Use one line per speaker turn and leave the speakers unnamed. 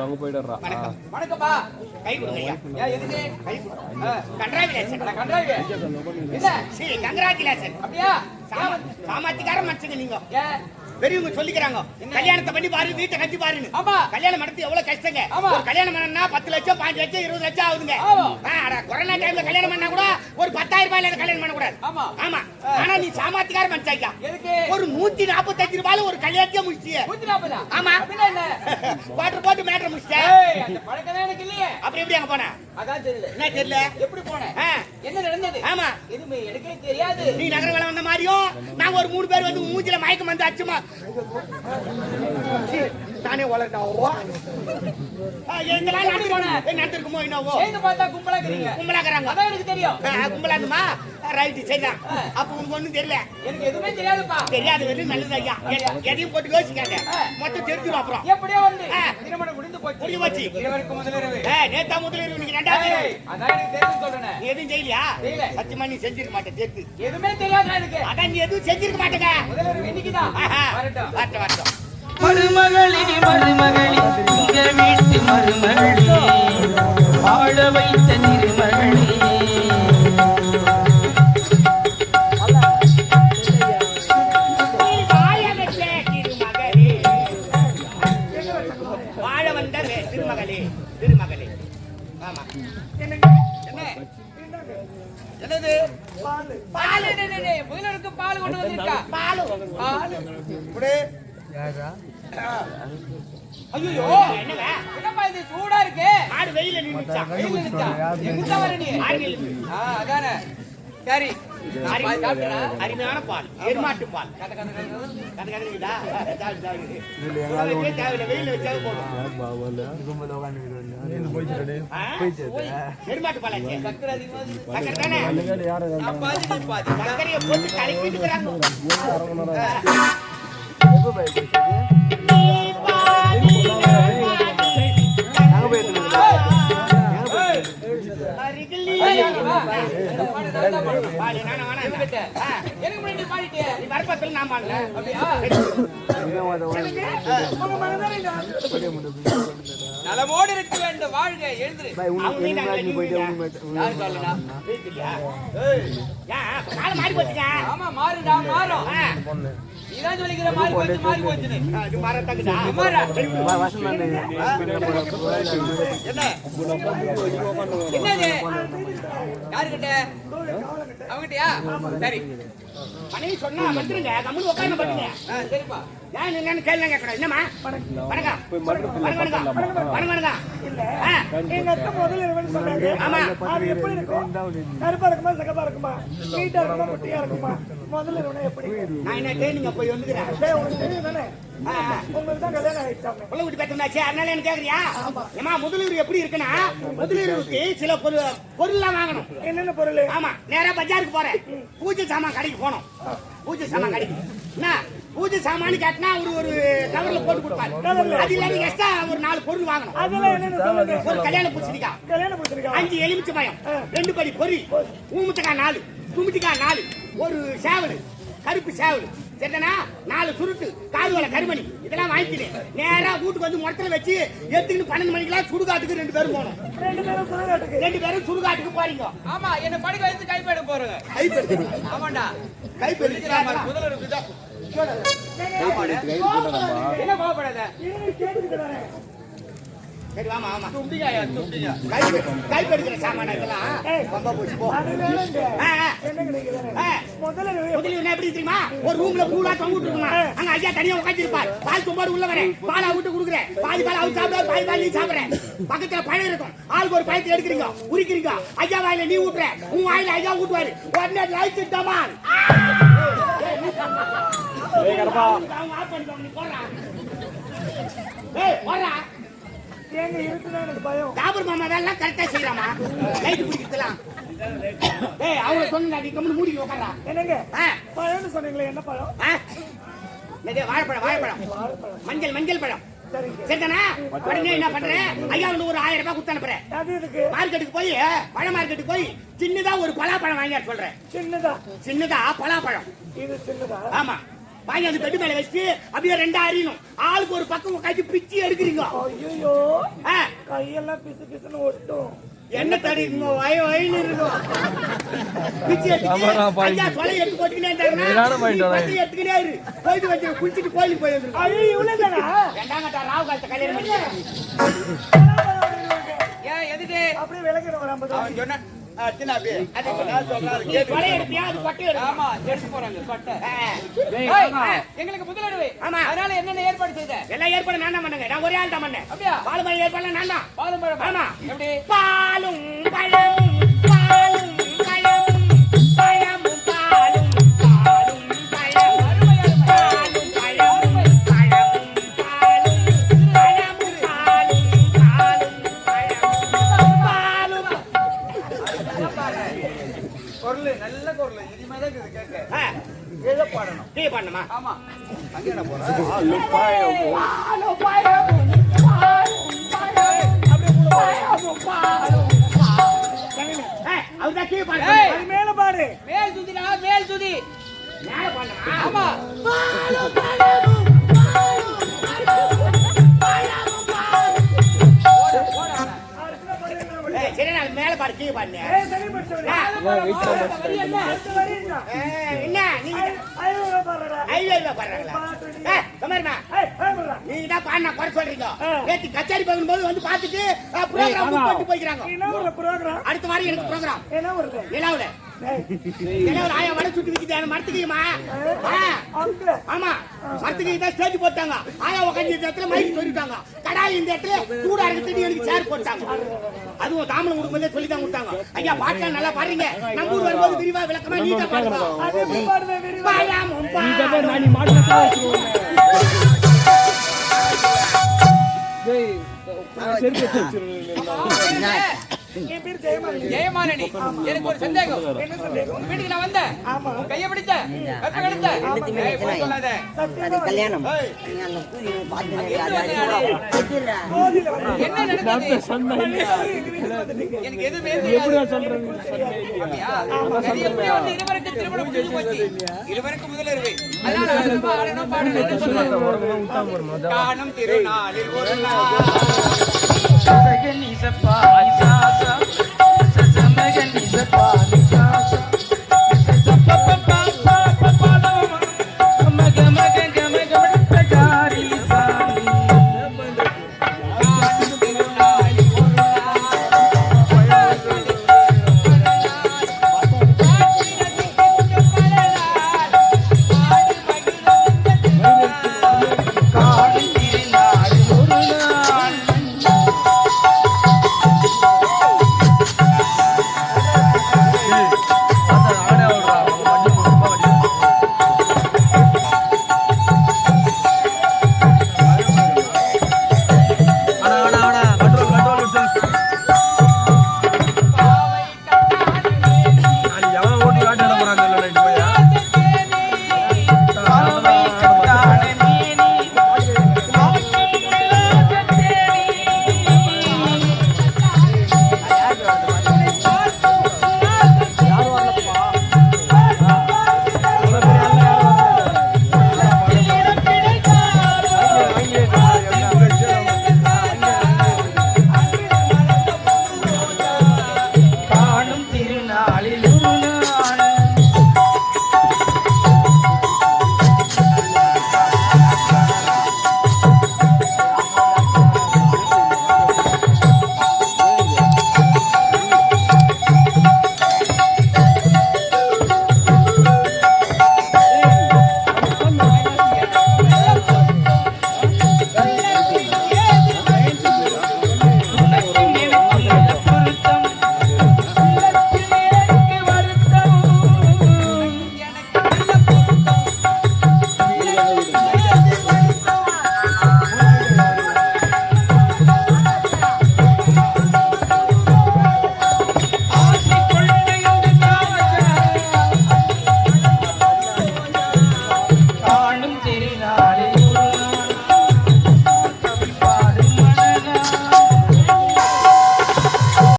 அங்க போய்டறா.
வணக்கம். வணக்கம்ப்பா. கை கொடுங்க ஐயா. எதுக்கு? கை கொடுங்க. கங்கராச்சுலேஷன். கங்கராச்சு. இல்ல, சரி கங்கராச்சுலேஷன். அப்படியே சாமர்த்தியக்கார மனுஷங்க நீங்க. பெரியவங்க சொல்லிக்கிறாங்க கல்யாணத்தை பண்ணி பாரு வீட்டை கட்டி பாருன்னு. ஆமா கல்யாணம் பண்ணது எவ்வளவு கஷ்டங்க. ஒரு கல்யாணம் பண்ணா 10 லட்சம் 5 லட்சம் 20 லட்சம் ஆகுதுங்க. கொரோனா டைம்ல கல்யாணம் பண்ணா கூட ஒரு 10,000 ரூபாயில கல்யாணம் பண்ண கூடாது. ஆமா ஆனா நீ சாமர்த்தியக்கார மனுஷங்க. ஒரு 145 ரூபாயில ஒரு கல்யாணத்தையே முடிச்சிய. 140. ஆமா வாட்டர் போட்டு மேட்டர் முடிச்சே. அந்த பழக்கமே எனக்கு இல்லையே. அப்படி எப்படி அங்க போன? அதான் தெரியல. என்ன தெரியல? எப்படி போன? என்ன நடந்தது? ஆமா எதுமே எனக்கே தெரியாது. நீ நகர வேலை வந்த மாதிரியும் நாங்க ஒரு 3 பேர் வந்து மூஞ்சில மயக்கம் வந்து அச்சுமா நானே வளர்ந்தாவோ நடந்திருக்குமோ என்னவோ பார்த்தா கும்பலாக்குறாங்க. அதான் எனக்கு தெரியும். கும்பலாக்குமா ரைட்டு சரிதான். அப்ப உனக்கு ஒண்ணும் தெரியல. எனக்கு எதுவுமே தெரியாதுப்பா. தெரியாது வெறும் நல்லது ஐயா. எதையும் போட்டு யோசிக்காத. மொத்தம் தெரிஞ்சிடும். அப்புறம் எப்படியோ வந்து திருமணம் முடிந்து போச்சு. இருவருக்கு முதலிரவு. நேத்தா முதலிரவு நீங்க ரெண்டாவது. அதான் எனக்கு தெரியும் சொல்றேன். நீ எதுவும் செய்யலையா? சத்தியமா நீ செஞ்சிருக்க மாட்டே. தெரிஞ்சு எதுவுமே தெரியாது எனக்கு. அதான் நீ எதுவும் செஞ்சிருக்க மாட்டேங்க. முதலிரவு இன்னைக்குதான். வரட்டும்.
மருமகளே மருமகளே இங்க வீட்டு மருமகளே வாழ வைத்த திருமகளே
வாழ வந்த திருமகளே திருமகளே. ஆமா என்னது பால் முதலருக்கு பால் கொண்டு வந்திருக்கா. பால் ஐயோ என்னங்க என்னப்பா இது சூடா இருக்கு. ஆடு வெயில நின்னுச்சா. எங்க வர நீ? அதானே சரி. அருமையான பால் எருமாட்டு பால். கதகதா வெயில வச்சா போதும். எருமாட்டு பால் சக்கரை தானே. சக்கரையை போட்டு கலக்கிட்டு இருக்கிறாங்க.
நலமோடு இருக்க வேண்டும் வாழ்க எழுந்து. ஆமா மாறுடா மாறும். நீதான் சொல்லிக்கிற மாறி போச்சு. என்னது யாருக்கிட்ட? அவங்கிட்டயா? சரி மனைவி சொன்னா வந்துருங்க. கம்முனு உட்காந்து பண்ணுங்க. சரிப்பா ஏன் என்னன்னு கேள்வி கேட்கணும். என்னமா வணக்கம்
எங்க அக்கா முதல்ல சொன்னாங்க. ஆமா அது எப்படி இருக்கும்? கருப்பா இருக்குமா சகப்பா இருக்குமா நீட்டா இருக்குமா குட்டியா இருக்குமா? முதல்ல எப்படி?
நான் என்ன ட்ரெயினிங்க போய் வந்துக்கிறேன்.
உங்களுக்கு தெரியும் தானே? உங்களுக்கு தான் கல்யாணம் ஆயிடுச்சாங்க.
உள்ள விட்டு பேசுனாச்சு. அதனால என்ன கேக்குறியா? ஏமா முதலீடு எப்படி இருக்குன்னா முதலீடுக்கு சில பொருள்லாம் வாங்கணும்.
என்னென்ன பொருள்?
ஆமா நேரா பஜாருக்கு போறேன். பூஜை சாமான் கடைக்கு போனோம். பூஜை சாமான் கடைக்கு என்ன பூஜை சாமான் கேட்டனா ஒரு கவர்ல போட்டு கொடுப்பாரு. அது இல்லாம எக்ஸ்ட்ரா ஒரு 4 பொருள் வாங்கணும்.
அதெல்லாம் என்னன்னு சொல்லுங்க.
ஒரு கல்யாண பூசணிக்காய் 5 எலுமிச்சை பழம் 2 படி பொரி ஊமுத்தக்காய் 4 குமிட்டிக்காய் 4 ஒரு சேவல் கருப்பு சேவல் சரிதானா 4 சுருட்டு காதுவளை கருமணி இதெல்லாம் வாங்கிட்டு நேரா வீட்டுக்கு வந்து முடத்துல வச்சு எடுத்துக்கிட்டு 12 மணிக்கெல்லாம் சுடுகாட்டுக்கு 2 பேரும் போகணும். 2 பேரும் சுடுகாட்டுக்கு போறீங்க.
ஆமா என்ன படிக்க வச்சு கைப்பேட போறேங்க.
கைப்பேடு
ஆமாண்டா
கைப்பேடு
முதல்ல இருக்குதா
என்ன கோவப்படாத. சரி வாமா ஆமா கைப்பெடுக்கிற சாமான இதெல்லாம் ரொம்ப போச்சு போ. முதல்ல எப்படி தெரியுமா ஒரு ரூம்ல பூரா தொங்கிட்டு இருக்குமா. அங்க ஐயா தனியா உட்காந்துருப்பார். பால் சொம்பாடு உள்ள வரேன் பால் அவுட்டு கொடுக்குறேன். பாதி பால் அவுட் சாப்பிட பாதி பால் நீ சாப்பிடுறேன். பக்கத்துல பழம் இருக்கும். ஆளுக்கு ஒரு பழத்தை எடுக்கிறீங்க உரிக்கிறீங்க. ஐயா வாயில நீ ஊட்டுற உன் வாயில ஐயா ஊட்டுவாரு. உடனே லைட் டமால்
எங்க இருக்குன்னா எனக்கு பயம்.
டாபர் மாமா வேலை கரெக்டா செய்யறாமா லைட் பிடிக்கலாம். ஏய் அவங்க சொன்னா நீ கம்மி மூடி உட்காரா.
என்னங்க பழம்னு சொன்னீங்களே என்ன பழம்?
வாழைப்பழம் மஞ்சள் பழம் சரிதானா. உடனே என்ன பண்றேன் ஐயா ஒரு 1000 ரூபாய் கொடுத்து அனுப்புறேன். மார்க்கெட்டுக்கு போய் பழ மார்க்கெட்டுக்கு போய் சின்னதா ஒரு பலாப்பழம் வாங்கி சொல்றேன். சின்னதா பலாப்பழம்
இது சின்னதா?
ஆமா வாங்கி அந்த பெட்டு மேல வச்சு அப்படியே ரெண்டா அறியணும். ஆளுக்கு ஒரு பக்கம் உட்காந்து பிச்சு எடுக்கிறீங்க.
ஐயோ
ஆ,
கையெல்லாம் பிசு பிசுன்னு ஒட்டும்.
என்ன தடிங்க வயன்னு இருக்கும். பிச்சு எடுத்து ஐயா தொலை எடுத்து போட்டுக்கினே எடுத்துக்கிட்டே இரு. போயிட்டு வச்சு குளிச்சுட்டு கோயிலுக்கு போய் வந்துருக்கோம்.
ஐயோ இவ்வளவுதானா?
ரெண்டாம் கட்டா ராவு காலத்தை கல்யாணம் பண்ணி
ஏன் எதுக்கு
அப்படியே விளக்கணும் ஒரு 50.
அவன் சொன்ன
கொலை எடுப்பியா அது கொட்டை எடுக்கும்.
ஆமா எடுத்து போறாங்க பட்டை எங்களுக்கு முதலிடுவே
ஆமா.
அதனால என்னென்ன ஏற்பாடு செய்த
எல்லாம் ஏற்பாடு நான் தான் பண்ணேங்க. நான் ஒரே ஆள் தான் பண்ணேன்.
அப்படியா
பாலுமணி ஏற்பாடு நான் தான்.
பாலும் பழம்
ஆமா.
எப்படி
பாலும் பழமும் பாலும் பழமும் பழமும் பாலும் பாலும் பழம் பாலும் பழமும் பழமும் பாலும் பழமும் பாலும் பாலும்
குரல் நல்ல குரல் இனிமேதான் இது கேட்க
ஆ,
கீழே பாடணும்
டீ பண்ணுமா?
ஆமா அங்க என்ன போற
பாலும் பழமும் பாலும் பழமும் அவர்தான் டீ பண்ண.
ஏய்,
அது மேல பாடு.
மேல் துதிடா மேல் துதி
மேல பண்ணுமா?
ஆமா
ஏய், சரி நான் மேல பாடு டீ பண்ணு.
ஏய், சரி படிச்சவனே.
என்ன நீங்க
500 பாடுறா.
ஐயோ பாடுறாங்களா? கமர்மா
ஏய், பாடுறா.
நீங்க தான் பாடினா குறை சொல்றீங்க. நேத்து கச்சேரி போகும்போது வந்து பார்த்துட்டு ப்ரோக்ராம் புக் பண்ணிட்டு போய்க்கிறாங்க.
என்ன ஒரு ப்ரோகிராம்?
அடுத்த வாரம் எனக்கு ப்ரோக்ராம்
என்ன வருது?
நிலாவுல நிலாவுல ஆயா வடை சுட்டு விற்கிது மரத்துக்குமா?
அங்க
ஆமா மரத்துக்கு தான் ஸ்டேஜ் போட்டாங்க. ஆயா உட்காந்து இந்த இடத்துல மைக் சொல்லிட்டாங்க. கடாய் இந்த இடத்துல சூடா இருக்கு எனக்கு சேர் போட்டாங்க. அதுவும் தாமலை கொடுக்கும்போதே சொல்லி தான் கொடுத்தாங்க. ஐயா பாட்டெல்லாம் நல்லா பாடுறீங்க. நம்ம ஊர் வரும்போது விரிவா விளக்கமா நீட்டா பாடுங்க.
அது எப்படி பாடுவே விரிவா?
பாயாமும்
என் பேர் ஜெயமாலினி.
ஜெயமாலினி எனக்கு ஒரு சந்தேகம்
என்ன சந்தேகம்?
உன் வீட்டுக்கு நான் வந்தேன்
ஆமா.
உன் கையை பிடிச்ச கட்ட எடுத்த ஏய் போய் சொல்லாத
சத்தியமா
கல்யாணம்
ஏய்
கோவில்ல வந்து
என்ன நடந்தது
வந்துட்டீங்க.
எனக்கு எதுவுமே தெரியாது அப்படியா? சரி, எப்படி வந்து இருவருக்கு திருமணம் முடிஞ்சு போச்சு இருவருக்கு முதலிரவு அதனால ரொம்ப ஆடணும் பாடணும் என்ன சொல்றேன் காணும் திருநாளில் ஒரு நாள்